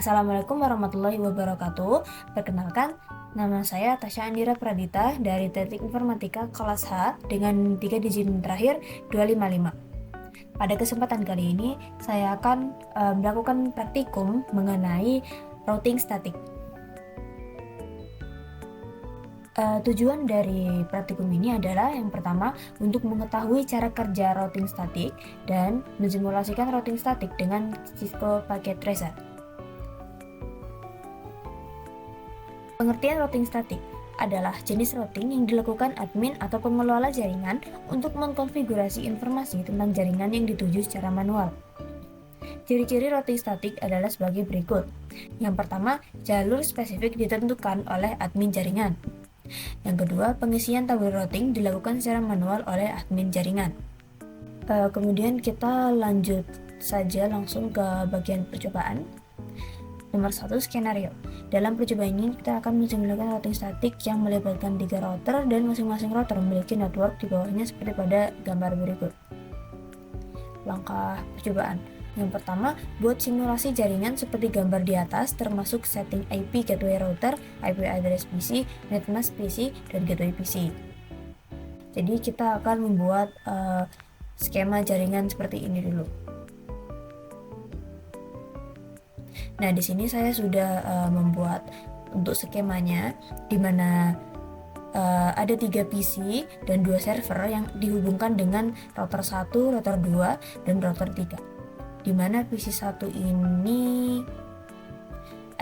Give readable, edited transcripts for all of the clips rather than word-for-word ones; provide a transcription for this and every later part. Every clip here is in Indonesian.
Assalamualaikum warahmatullahi wabarakatuh. Perkenalkan, nama saya Tasya Andira Pradita dari Teknik Informatika kelas H dengan 3 digit terakhir 255. Pada kesempatan kali ini, saya akan melakukan praktikum mengenai routing statik. Tujuan dari praktikum ini adalah yang pertama untuk mengetahui cara kerja routing statik dan mensimulasikan routing statik dengan Cisco Packet Tracer. Pengertian routing statik adalah jenis routing yang dilakukan admin atau pengelola jaringan untuk mengkonfigurasi informasi tentang jaringan yang dituju secara manual. Ciri-ciri routing statik adalah sebagai berikut. Yang pertama, jalur spesifik ditentukan oleh admin jaringan. Yang kedua, pengisian tabel routing dilakukan secara manual oleh admin jaringan. Kemudian kita lanjut saja langsung ke bagian percobaan. Nomor 1, skenario. Dalam percobaan ini kita akan mensimulasikan routing statik yang melibatkan 3 router dan masing-masing router memiliki network di bawahnya seperti pada gambar berikut. Langkah percobaan. Yang pertama, buat simulasi jaringan seperti gambar di atas termasuk setting IP gateway router, IP address PC, netmask PC, dan gateway PC. Jadi kita akan membuat skema jaringan seperti ini dulu. Nah, di sini saya sudah membuat untuk skemanya, di mana ada 3 PC dan 2 server yang dihubungkan dengan router 1, router 2, dan router 3. Di mana PC 1 ini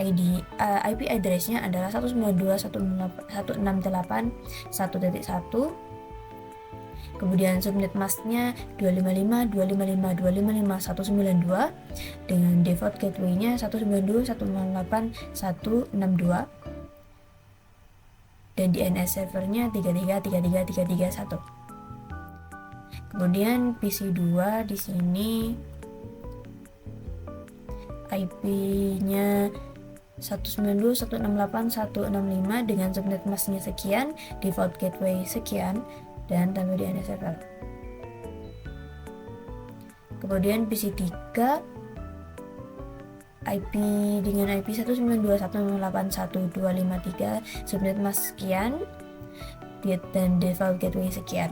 IP address-nya adalah 192.168.1.1, kemudian subnet mask-nya 255.255.255.192 dengan default gateway-nya 192.168.162 dan DNS servernya 33.33.33.1. Kemudian PC 2 di sini IP-nya 192.168.165 dengan subnet mask-nya sekian, default gateway sekian, dan tambah DNS server. Kemudian PC 3 IP dengan IP 192.168.1.253 subnet mask sekian dan default gateway sekian.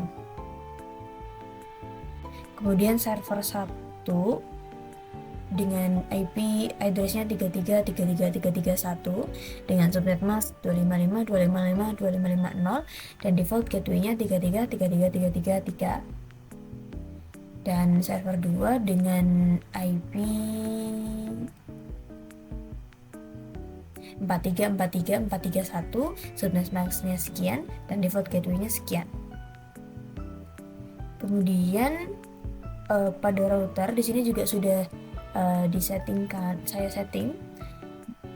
Kemudian server 1 dengan IP address-nya 33.33.33.1 dengan subnet mask 255.255.255.0 dan default gateway-nya 33.33.33.3. Dan server 2 dengan IP 43.43.431 subnet mask-nya sekian dan default gateway-nya sekian. Kemudian pada router di sini juga sudah disettingkan, saya setting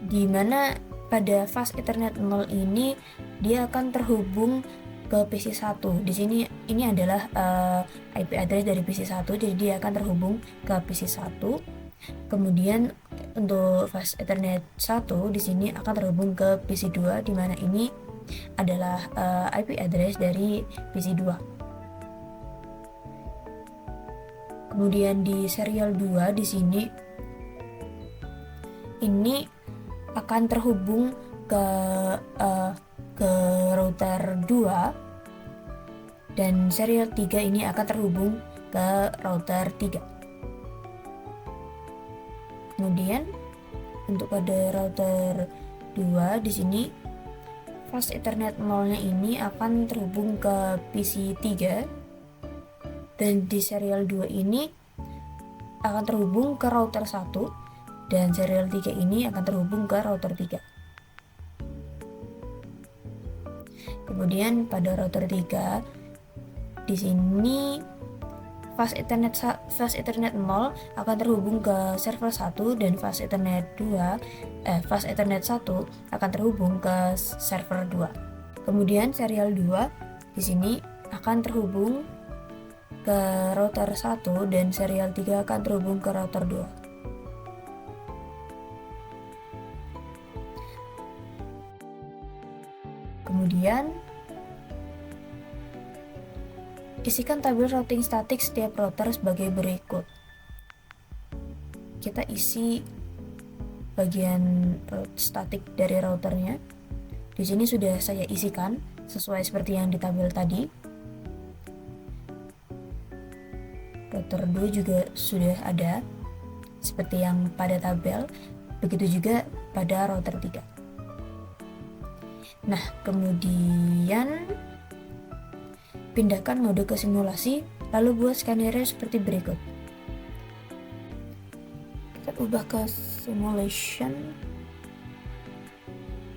di mana pada fast Ethernet 0 ini dia akan terhubung ke PC 1. Di sini ini adalah IP address dari PC 1, jadi dia akan terhubung ke PC 1. Kemudian untuk fast Ethernet 1 di sini akan terhubung ke PC 2, di mana ini adalah IP address dari PC 2. Kemudian di serial 2 di sini ini akan terhubung ke router 2 dan serial 3 ini akan terhubung ke router 3. Kemudian untuk pada router 2 di sini fast Ethernet 0-nya ini akan terhubung ke PC 3. Dan di serial 2 ini akan terhubung ke router 1 dan serial 3 ini akan terhubung ke router 3. Kemudian pada router 3 di sini fast Ethernet 0 akan terhubung ke server 1 dan fast Ethernet 1 akan terhubung ke server 2. Kemudian serial 2 di sini akan terhubung ke router 1 dan serial 3 akan terhubung ke router 2. Kemudian isikan tabel routing statik setiap router sebagai berikut. Kita isi bagian statik dari routernya. Di sini sudah saya isikan sesuai seperti yang di tabel tadi. Router 2 juga sudah ada seperti yang pada tabel, begitu juga pada router 3. Nah, kemudian pindahkan mode ke simulasi, lalu buat skenario seperti berikut. Kita ubah ke simulation.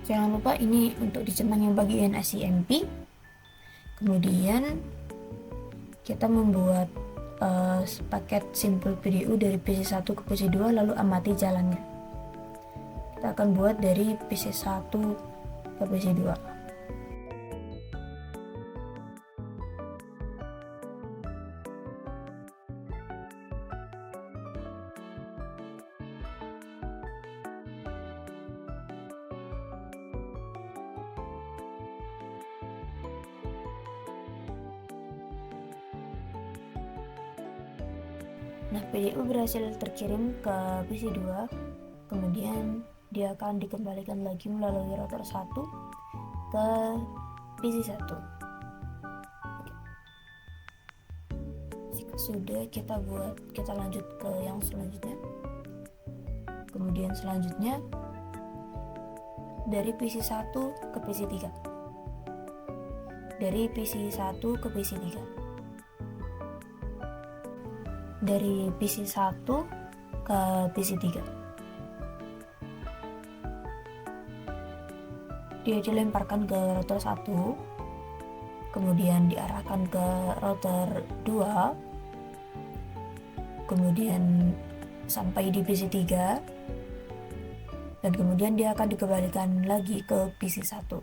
Jangan lupa ini untuk dicentang yang bagian SCMP. Kemudian kita membuat paket simple PDU dari PC1 ke PC2, lalu amati jalannya. Kita akan buat dari PC1 ke PC2. Nah, PDU berhasil terkirim ke PC2, kemudian dia akan dikembalikan lagi melalui router 1 ke PC1. Jika sudah, kita lanjut ke yang selanjutnya. Kemudian selanjutnya dari PC1 ke PC3. Dari PC1 ke PC3. Dari PC1 ke PC3. Dia dilemparkan ke router 1, kemudian diarahkan ke router 2, kemudian sampai di PC3, dan kemudian dia akan dikembalikan lagi ke PC1.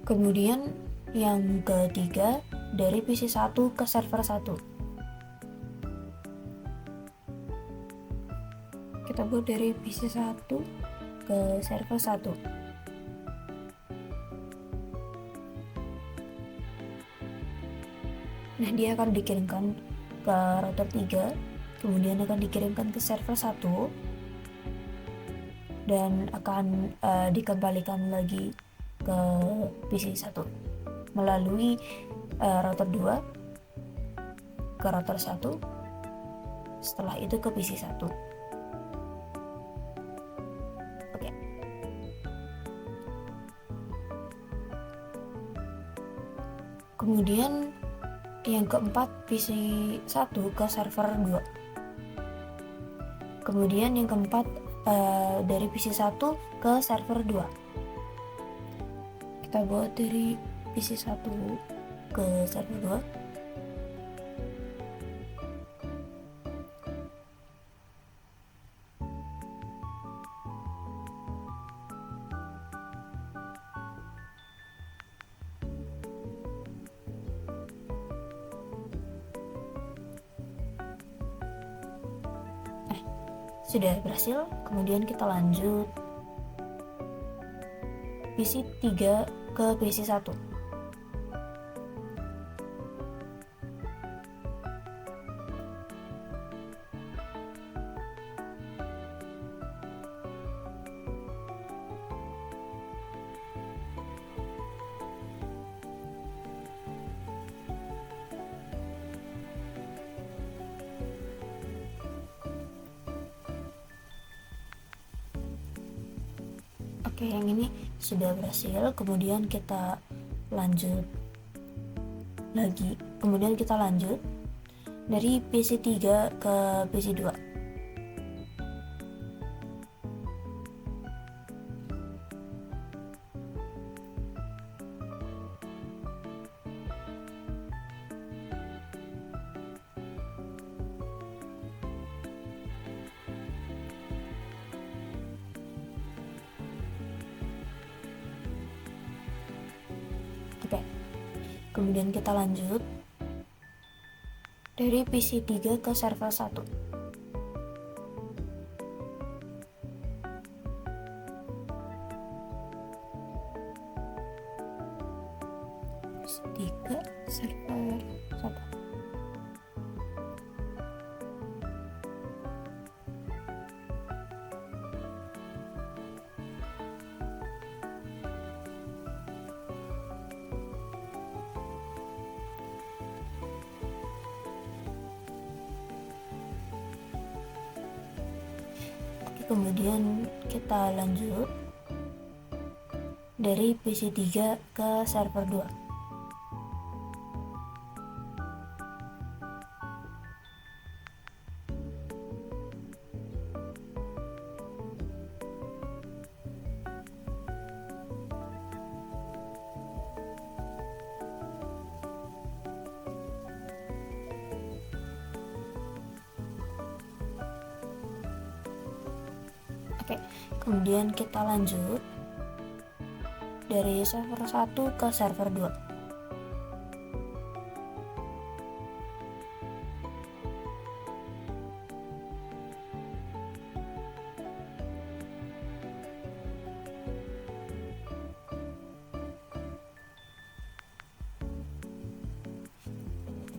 Kemudian yang ketiga, dari PC1 ke server 1. Kita buat dari PC1 ke server 1. Nah, dia akan dikirimkan ke router 3, kemudian akan dikirimkan ke server 1, dan akan dikembalikan lagi ke PC1 melalui router 2 ke router 1, setelah itu ke PC1. Oke. Kemudian yang keempat, PC1 ke server 2. Kemudian yang keempat, dari PC1 ke server 2. Kita buat dari PC1 ke server 2. Sudah berhasil. Kemudian kita lanjut PC3 ke PC1. Oke, yang ini sudah berhasil. Kemudian kita lanjut lagi. Kemudian kita lanjut dari PC3 ke PC2. Oke. Kemudian kita lanjut dari PC3 ke server 1. PC3 server 1. Kemudian kita lanjut dari PC3 ke server 2. Oke, kemudian kita lanjut dari server 1 ke server 2.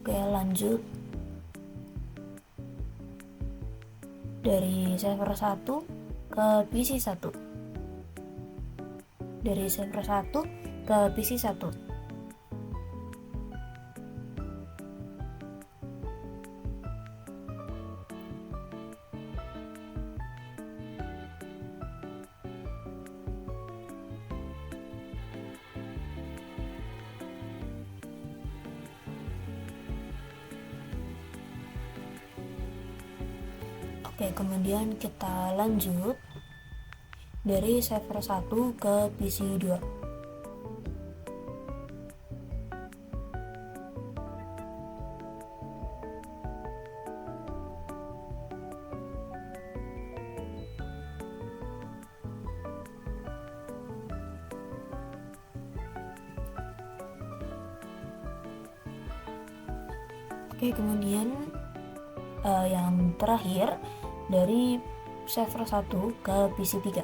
Oke, lanjut dari server 1 ke PC1. Dari server 1 ke PC1. Oke, kemudian kita lanjut dari server 1 ke PC2. Oke, kemudian yang terakhir dari server 1 ke PC3.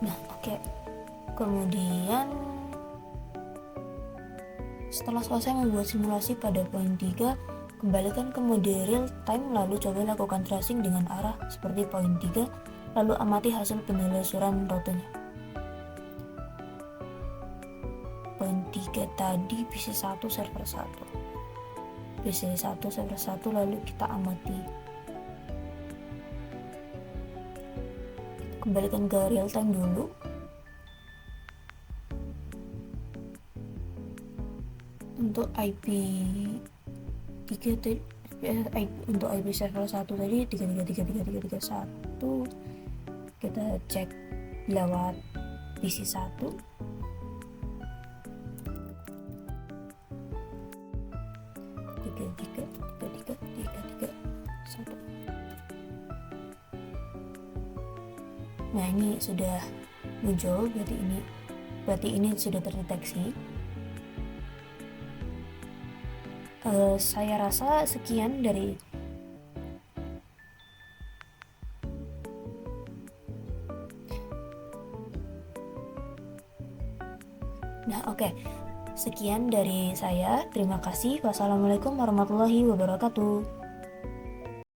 Nah, oke. Kemudian setelah selesai membuat simulasi pada poin 3, kembalikan ke mode real time, lalu coba lakukan tracing dengan arah seperti poin 3, lalu amati hasil penelusuran rutenya. Poin 3 tadi PC1 server 1. PC1 server 1, lalu kita amati. Kembalikan ke real time dulu. Untuk IP 3 tadi, untuk IP server 1 tadi 3333331, kita cek lewat PC1. Nah, ini sudah muncul, berarti ini sudah terdeteksi. Saya rasa sekian dari sekian dari saya. Terima kasih. Wassalamualaikum warahmatullahi wabarakatuh.